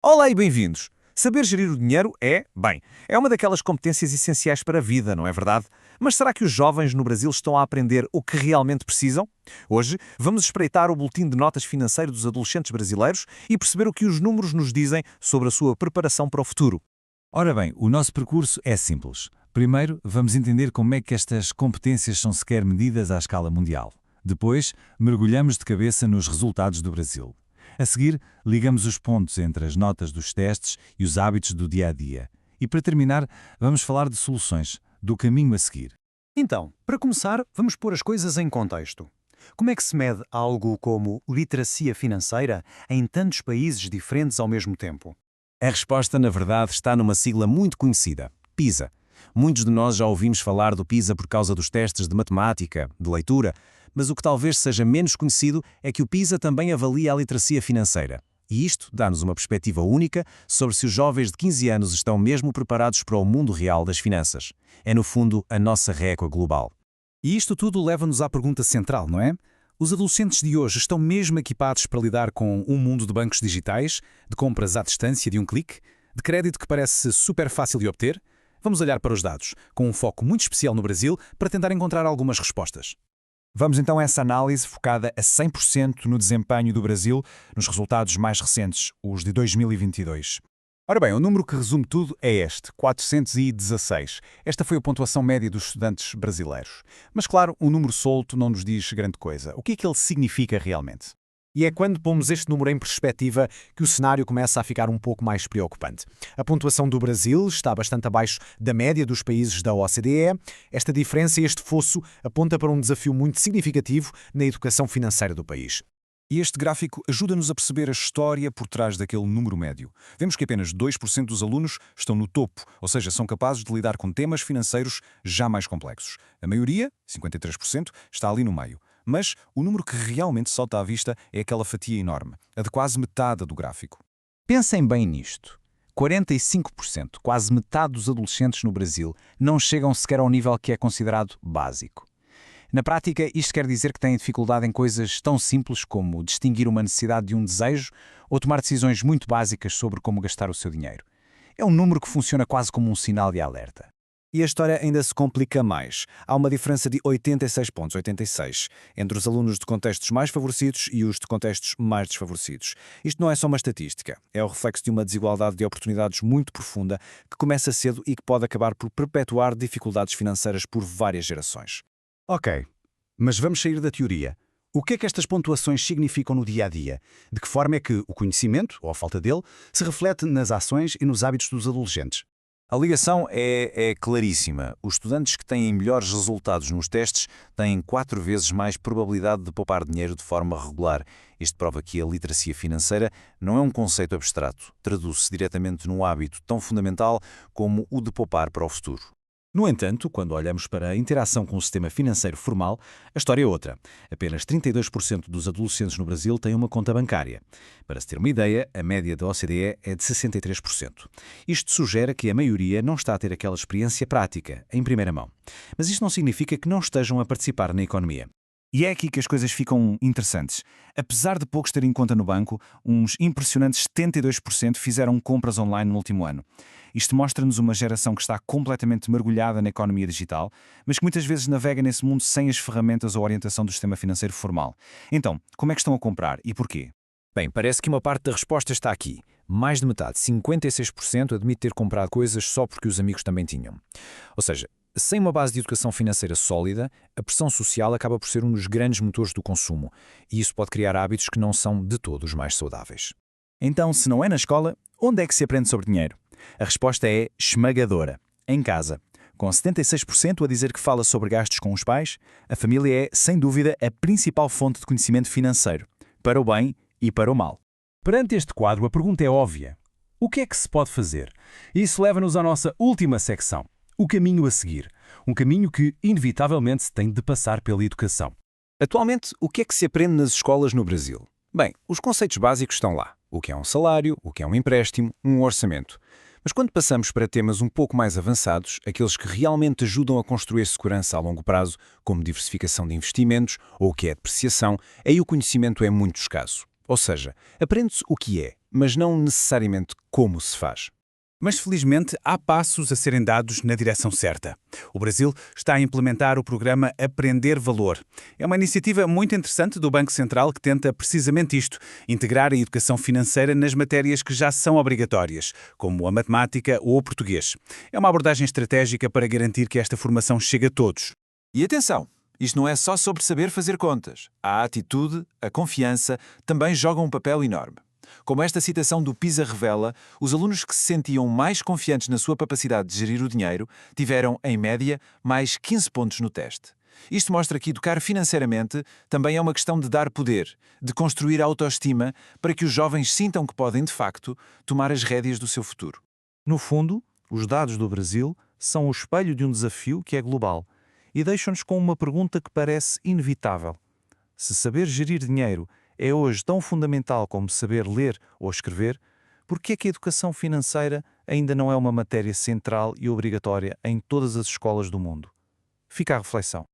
Olá e bem-vindos! Saber gerir o dinheiro é uma daquelas competências essenciais para a vida, não é verdade? Mas será que os jovens no Brasil estão a aprender o que realmente precisam? Hoje vamos espreitar o boletim de notas financeiro dos adolescentes brasileiros e perceber o que os números nos dizem sobre a sua preparação para o futuro. Ora bem, o nosso percurso é simples. Primeiro, vamos entender como é que estas competências são sequer medidas à escala mundial. Depois, mergulhamos de cabeça nos resultados do Brasil. A seguir, ligamos os pontos entre as notas dos testes e os hábitos do dia a dia. E para terminar, vamos falar de soluções, do caminho a seguir. Então, para começar, vamos pôr as coisas em contexto. Como é que se mede algo como literacia financeira em tantos países diferentes ao mesmo tempo? A resposta, na verdade, está numa sigla muito conhecida, PISA. Muitos de nós já ouvimos falar do PISA por causa dos testes de matemática, de leitura, mas o que talvez seja menos conhecido é que o PISA também avalia a literacia financeira. E isto dá-nos uma perspectiva única sobre se os jovens de 15 anos estão mesmo preparados para o mundo real das finanças. É, no fundo, a nossa régua global. E isto tudo leva-nos à pergunta central, não é? Os adolescentes de hoje estão mesmo equipados para lidar com um mundo de bancos digitais, de compras à distância de um clique, de crédito que parece super fácil de obter? Vamos olhar para os dados, com um foco muito especial no Brasil, para tentar encontrar algumas respostas. Vamos então a essa análise focada a 100% no desempenho do Brasil nos resultados mais recentes, os de 2022. Ora bem, o número que resume tudo é este, 416. Esta foi a pontuação média dos estudantes brasileiros. Mas claro, um número solto não nos diz grande coisa. O que é que ele significa realmente? E é quando pomos este número em perspectiva que o cenário começa a ficar um pouco mais preocupante. A pontuação do Brasil está bastante abaixo da média dos países da OCDE. Esta diferença e este fosso aponta para um desafio muito significativo na educação financeira do país. E este gráfico ajuda-nos a perceber a história por trás daquele número médio. Vemos que apenas 2% dos alunos estão no topo, ou seja, são capazes de lidar com temas financeiros já mais complexos. A maioria, 53%, está ali no meio. Mas o número que realmente salta à vista é aquela fatia enorme, a de quase metade do gráfico. Pensem bem nisto. 45%, quase metade dos adolescentes no Brasil, não chegam sequer ao nível que é considerado básico. Na prática, isto quer dizer que têm dificuldade em coisas tão simples como distinguir uma necessidade de um desejo ou tomar decisões muito básicas sobre como gastar o seu dinheiro. É um número que funciona quase como um sinal de alerta. E a história ainda se complica mais. Há uma diferença de 86 pontos, 86, entre os alunos de contextos mais favorecidos e os de contextos mais desfavorecidos. Isto não é só uma estatística, é o reflexo de uma desigualdade de oportunidades muito profunda que começa cedo e que pode acabar por perpetuar dificuldades financeiras por várias gerações. Ok, mas vamos sair da teoria. O que é que estas pontuações significam no dia a dia? De que forma é que o conhecimento, ou a falta dele, se reflete nas ações e nos hábitos dos adolescentes? A ligação é claríssima. Os estudantes que têm melhores resultados nos testes têm 4 vezes mais probabilidade de poupar dinheiro de forma regular. Isto prova que a literacia financeira não é um conceito abstrato. Traduz-se diretamente num hábito tão fundamental como o de poupar para o futuro. No entanto, quando olhamos para a interação com o sistema financeiro formal, a história é outra. Apenas 32% dos adolescentes no Brasil têm uma conta bancária. Para se ter uma ideia, a média da OCDE é de 63%. Isto sugere que a maioria não está a ter aquela experiência prática, em primeira mão. Mas isto não significa que não estejam a participar na economia. E é aqui que as coisas ficam interessantes. Apesar de poucos terem conta no banco, uns impressionantes 72% fizeram compras online no último ano. Isto mostra-nos uma geração que está completamente mergulhada na economia digital, mas que muitas vezes navega nesse mundo sem as ferramentas ou orientação do sistema financeiro formal. Então, como é que estão a comprar e porquê? Bem, parece que uma parte da resposta está aqui. Mais de metade, 56%, admite ter comprado coisas só porque os amigos também tinham. Ou seja, sem uma base de educação financeira sólida, a pressão social acaba por ser um dos grandes motores do consumo, e isso pode criar hábitos que não são de todos mais saudáveis. Então, se não é na escola, onde é que se aprende sobre dinheiro? A resposta é esmagadora. Em casa. Com 76% a dizer que fala sobre gastos com os pais, a família é, sem dúvida, a principal fonte de conhecimento financeiro, para o bem e para o mal. Perante este quadro, a pergunta é óbvia. O que é que se pode fazer? Isso leva-nos à nossa última secção, o caminho a seguir. Um caminho que, inevitavelmente, se tem de passar pela educação. Atualmente, o que é que se aprende nas escolas no Brasil? Bem, os conceitos básicos estão lá. O que é um salário, o que é um empréstimo, um orçamento. Mas quando passamos para temas um pouco mais avançados, aqueles que realmente ajudam a construir segurança a longo prazo, como diversificação de investimentos ou o que é depreciação, aí o conhecimento é muito escasso. Ou seja, aprende-se o que é, mas não necessariamente como se faz. Mas, felizmente, há passos a serem dados na direção certa. O Brasil está a implementar o programa Aprender Valor. É uma iniciativa muito interessante do Banco Central que tenta precisamente isto, integrar a educação financeira nas matérias que já são obrigatórias, como a matemática ou o português. É uma abordagem estratégica para garantir que esta formação chegue a todos. E atenção, isto não é só sobre saber fazer contas. A atitude, a confiança, também jogam um papel enorme. Como esta citação do PISA revela, os alunos que se sentiam mais confiantes na sua capacidade de gerir o dinheiro tiveram, em média, mais 15 pontos no teste. Isto mostra que educar financeiramente também é uma questão de dar poder, de construir a autoestima para que os jovens sintam que podem, de facto, tomar as rédeas do seu futuro. No fundo, os dados do Brasil são o espelho de um desafio que é global e deixam-nos com uma pergunta que parece inevitável. Se saber gerir dinheiro é hoje tão fundamental como saber ler ou escrever, por que é que a educação financeira ainda não é uma matéria central e obrigatória em todas as escolas do mundo? Fica a reflexão.